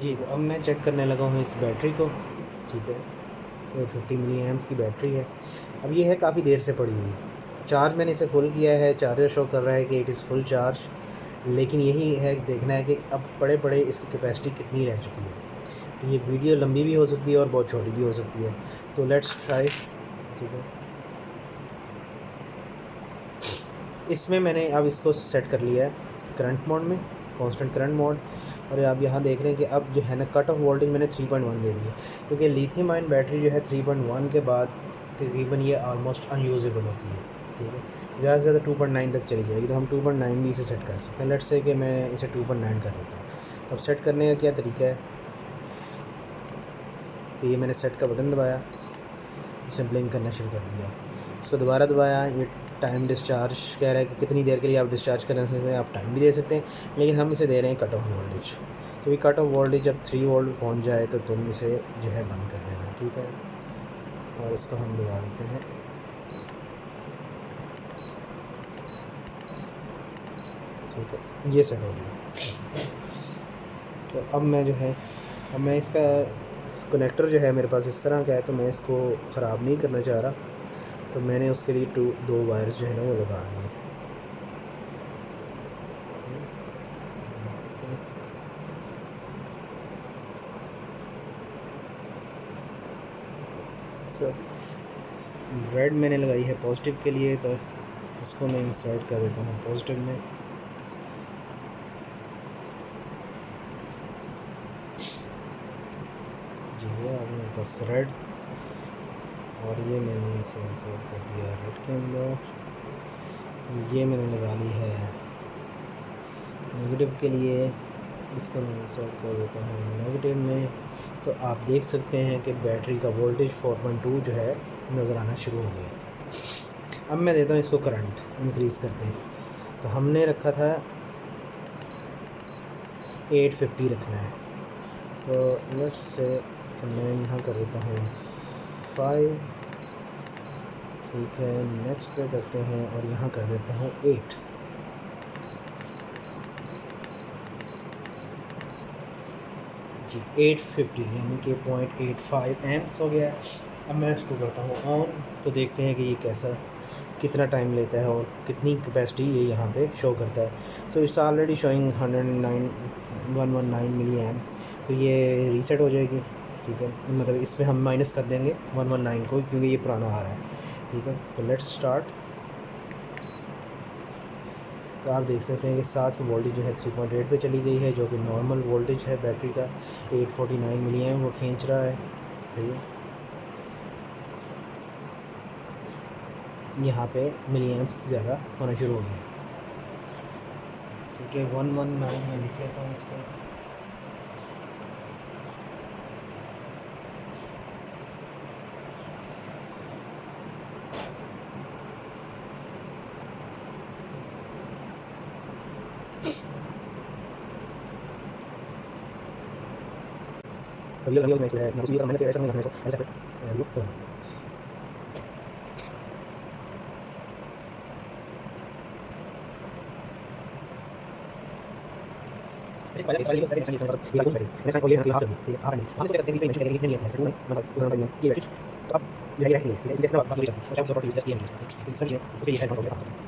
जी, तो अब मैं चेक करने लगा हूँ इस बैटरी को। ठीक है, 850 मिली एम्प्स की बैटरी है। अब ये है काफ़ी देर से पड़ी हुई। चार्ज मैंने इसे फुल किया है, चार्जर शो कर रहा है कि इट इज़ फुल चार्ज, लेकिन यही है देखना है कि अब पड़े-पड़े इसकी कैपेसिटी कितनी रह चुकी है। ये वीडियो लंबी भी हो सकती है और बहुत छोटी भी हो सकती है, तो लेट्स ट्राई। ठीक है, इसमें मैंने अब इसको सेट कर लिया है करंट मोड में, कांस्टेंट करंट मोड। और आप यहाँ देख रहे हैं कि अब जो है ना कट ऑफ वोल्टेज मैंने 3.1 दे दी है, क्योंकि लिथियम आयन बैटरी जो है 3.1 के बाद तकरीबन ये ऑलमोस्ट अनयूजेबल होती है। ठीक है, ज़्यादा से ज़्यादा 2.9 तक चली जाएगी, तो हम 2.9 भी इसे सेट कर सकते हैं। लेट्स से कि मैं इसे 2.9 कर देता हूँ। तो अब सेट करने का क्या तरीका है कि ये मैंने सेट का बटन दबाया, इसने ब्लिंक करना शुरू कर दिया। इसको दोबारा दबाया, ये टाइम डिस्चार्ज कह रहा है कि कितनी देर के लिए आप डिस्चार्ज करना सकते हैं। आप टाइम भी दे सकते हैं, लेकिन हम इसे दे रहे हैं कट ऑफ वोल्टेज, क्योंकि कट ऑफ वोल्टेज जब 3 वोल्ट पहुंच जाए तो तुम इसे जो है बंद कर देना। ठीक है, और इसको हम दबा देते हैं। ठीक है, ये सेट हो गया। तो अब मैं जो है, अब मैं इसका कनेक्टर जो है मेरे पास इस तरह का है, तो मैं इसको ख़राब नहीं करना चाह रहा, तो मैंने उसके लिए दो वायर्स जो है ना वो लगा दिए हैं। सर, रेड मैंने लगाई है पॉजिटिव के लिए, तो उसको मैं इंसर्ट कर देता हूँ पॉजिटिव में। जी है, अब मेरे पास रेड, और ये मैंने इसे इंसर्ट कर दिया रेड के अंदर। ये मैंने लगा ली है नेगेटिव के लिए, इसको मैं इंसर्ट कर देता हूँ नेगेटिव में। तो आप देख सकते हैं कि बैटरी का वोल्टेज 4.2 जो है नज़र आना शुरू हो गया। अब मैं देता हूँ इसको करंट इंक्रीज़ करते हैं। तो हमने रखा था 850 रखना है, तो लेट्स से तो मैं यहाँ कर देता हूँ 5। ठीक है, नेक्स्ट पे करते हैं और यहाँ कर देता हूँ 8। जी, 850 यानी कि 0.85 एम्प्स हो गया। अब मैं इसको करता हूँ ऑन, तो देखते हैं कि ये कैसा कितना टाइम लेता है और कितनी कैपेसिटी ये यहाँ पे शो करता है। So it's already showing 119 milli M, तो ये रीसेट हो जाएगी। ठीक है, मतलब इसमें हम माइनस कर देंगे 119 को, क्योंकि ये पुराना आ रहा है। ठीक है, तो लेट्स स्टार्ट। तो आप देख सकते हैं कि साथ की वोल्टेज जो है 3.8 पे चली गई है, जो कि नॉर्मल वोल्टेज है बैटरी का। 849 मिली एम वो खींच रहा है। सही है, यहाँ पे मिली एम्प्स ज़्यादा होना शुरू हो गया। ठीक है, 119 में लिख लेता हूँ इसको। कभी कभी मैं इसको है ना कुछ भी मैंने ऐसा नहीं रखने को ऐसा ग्रुप होगा। इस वाले यूज़ करके इसमें मतलब ये यूज़ करेंगे नेक्स्ट टाइम ये यहाँ कर दी। ठीक है, आप हम इसको कैसे मेंशन करेंगे कितने लिए है इसमें मतलब पूरा बन गया ये बैटरी। तो अब यही रख लिए। ठीक है, इससे कितना बात हो सकती है और सपोर्ट यूज़ किया है। सर ये उसे ये है नोट हो गया।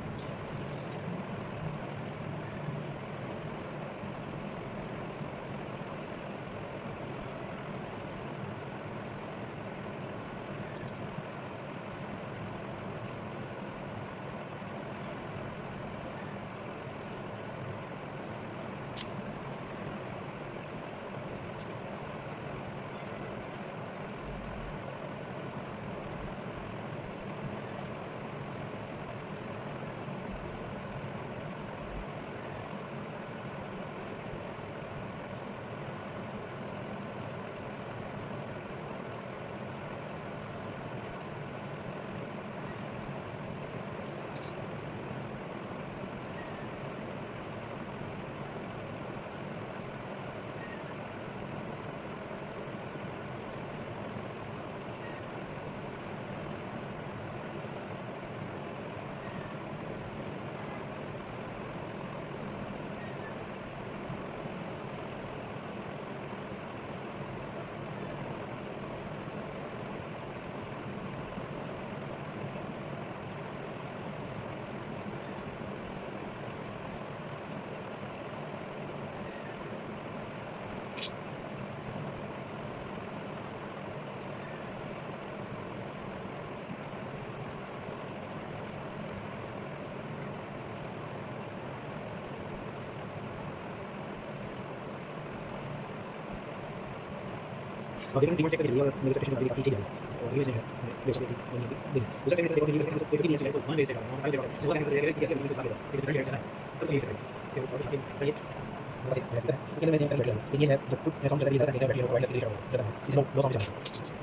अब देखिए 3.6 चली है और मेरी एक्सपेक्टेशन काफ़ी अच्छी जा रही है और यूएस ने जो है देखिए दूसरा ट्रेंड से देखो कि हमको 50 नहीं है सो 1 बेस से कर रहा हूं 5 डेटा सो क्या कहते हैं इसकी चीज़ साथ देगा लेकिन रेट चला है तो सही है फिर और सही है बस एक ऐसा है इसलिए मैं सेम बैटरी है ये है जब फुट मैं समझ जाता है ज़्यादा डेटा बैटरी और वायरलेस के लिए शॉर्ट ज़्यादा है इसमें लो समझ आता है।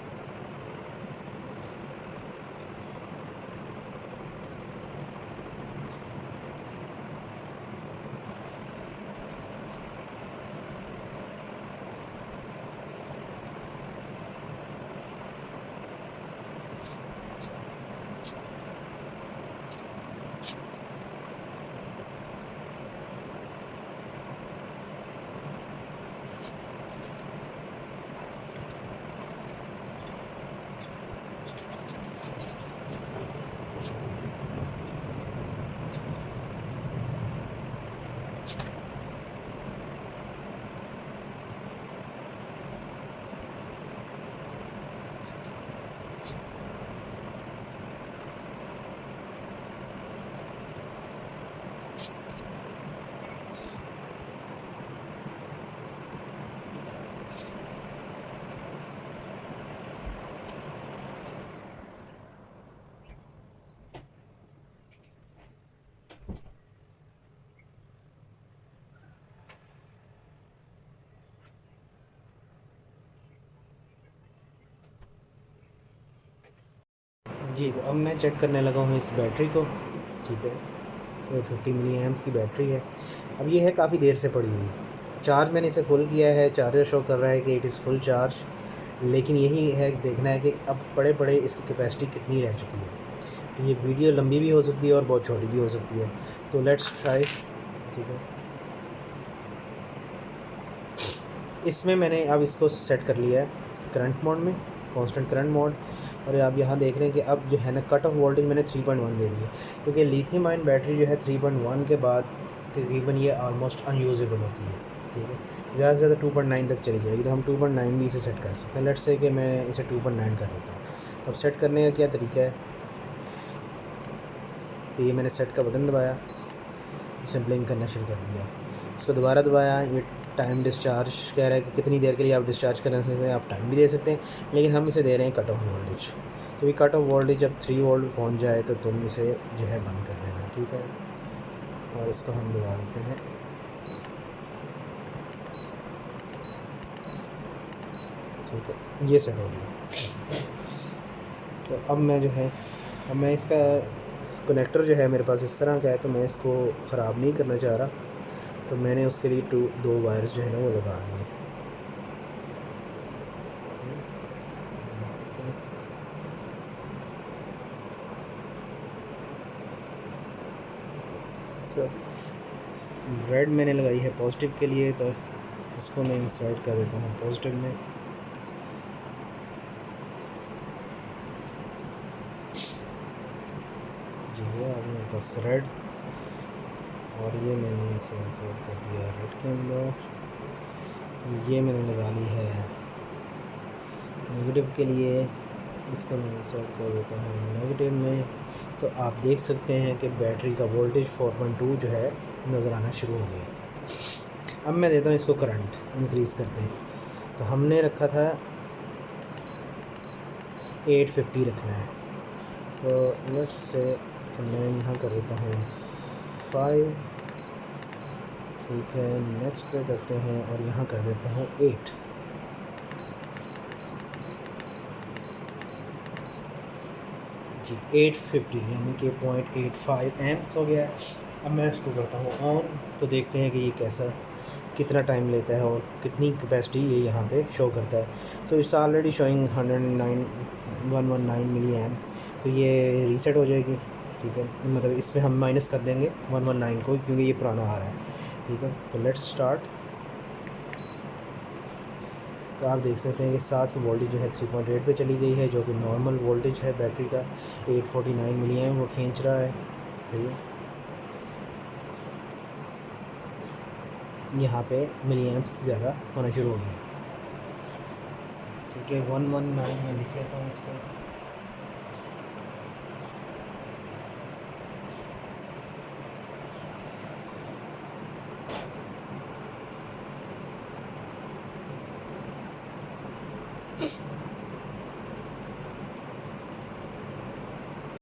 जी तो अब मैं चेक करने लगा हूँ इस बैटरी को। ठीक है 850 मिली एम्प्स की बैटरी है। अब ये है काफ़ी देर से पड़ी हुई। चार्ज मैंने इसे फुल किया है, चार्जर शो कर रहा है कि इट इज़ फुल चार्ज, लेकिन यही है देखना है कि अब पड़े पड़े इसकी कैपेसिटी कितनी रह चुकी है। ये वीडियो लंबी भी हो सकती है और बहुत छोटी भी हो सकती है, तो लेट्स ट्राई। ठीक है इसमें मैंने अब इसको सेट कर लिया है करंट मोड में, कांस्टेंट करंट मोड। और आप यहाँ देख रहे हैं कि अब जो है ना कट ऑफ वोल्टेज मैंने 3.1 दे दी है, क्योंकि लिथियम आयन बैटरी जो है 3.1 के बाद तकरीबन ये ऑलमोस्ट अनयूजेबल होती है। ठीक है ज़्यादा से ज़्यादा 2.9 तक चली जाएगी, तो हम 2.9 भी इसे सेट कर सकते हैं। लेट्स से कि मैं इसे 2.9 कर देता हूँ। तो अब सेट करने का क्या तरीका है कि ये मैंने सेट का बटन दबाया, इसने ब्लिंक करना शुरू कर दिया। इसको दोबारा दबाया, ये टाइम डिस्चार्ज कह रहा है कि कितनी देर के लिए आप डिस्चार्ज करना सकते हैं। आप टाइम भी दे सकते हैं, लेकिन हम इसे दे रहे हैं कट ऑफ वोल्टेज। तो ये कट ऑफ वोल्टेज जब 3 वोल्ट पहुंच जाए तो तुम इसे जो है बंद कर देना। ठीक है और इसको हम दबा देते हैं। ठीक है ये सेट हो गया। तो अब मैं जो है अब मैं इसका कनेक्टर जो है मेरे पास इस तरह का है, तो मैं इसको ख़राब नहीं करना चाह रहा, तो मैंने उसके लिए दो वायर्स जो है ना वो लगा दिए हैं। रेड मैंने लगाई है पॉजिटिव के लिए, तो उसको मैं इंसर्ट कर देता हूँ पॉजिटिव में। जी है अब मेरे पास रेड, और ये मैंने इसे इंसर्ट कर दिया रेड के अंदर। ये मैंने लगा ली है नेगेटिव के लिए, इसको मैं इंसर्ट कर देता हूँ नेगेटिव में। तो आप देख सकते हैं कि बैटरी का वोल्टेज 4.2 जो है नज़र आना शुरू हो गया। अब मैं देता हूँ इसको करंट इंक्रीज़ करते हैं। तो हमने रखा था 850 रखना है, तो लेट्स से तो मैं यहाँ कर देता हूँ 5। ठीक है नेक्स्ट पे करते हैं और यहाँ कर देता हूँ 8। जी 850 यानी कि 0.85 एम्प्स हो गया है। अब मैं इसको करता हूँ ऑन, तो देखते हैं कि ये कैसा कितना टाइम लेता है और कितनी कैपेसिटी ये यहाँ पे शो करता है। So it's already showing 119 milliamp, तो ये रीसेट हो जाएगी। ठीक है मतलब इसमें हम माइनस कर देंगे 119 को, क्योंकि ये पुराना आ रहा है। ठीक है तो लेट्स स्टार्ट। तो आप देख सकते हैं कि साथ ही वोल्टेज जो है 3.8 पे चली गई है, जो कि नॉर्मल वोल्टेज है बैटरी का। 849 मिली एम्प वो खींच रहा है। सही है यहाँ पे मिली एम्प्स ज़्यादा होना शुरू हो गया। ठीक है 119 में लिख लेता हूँ इसको।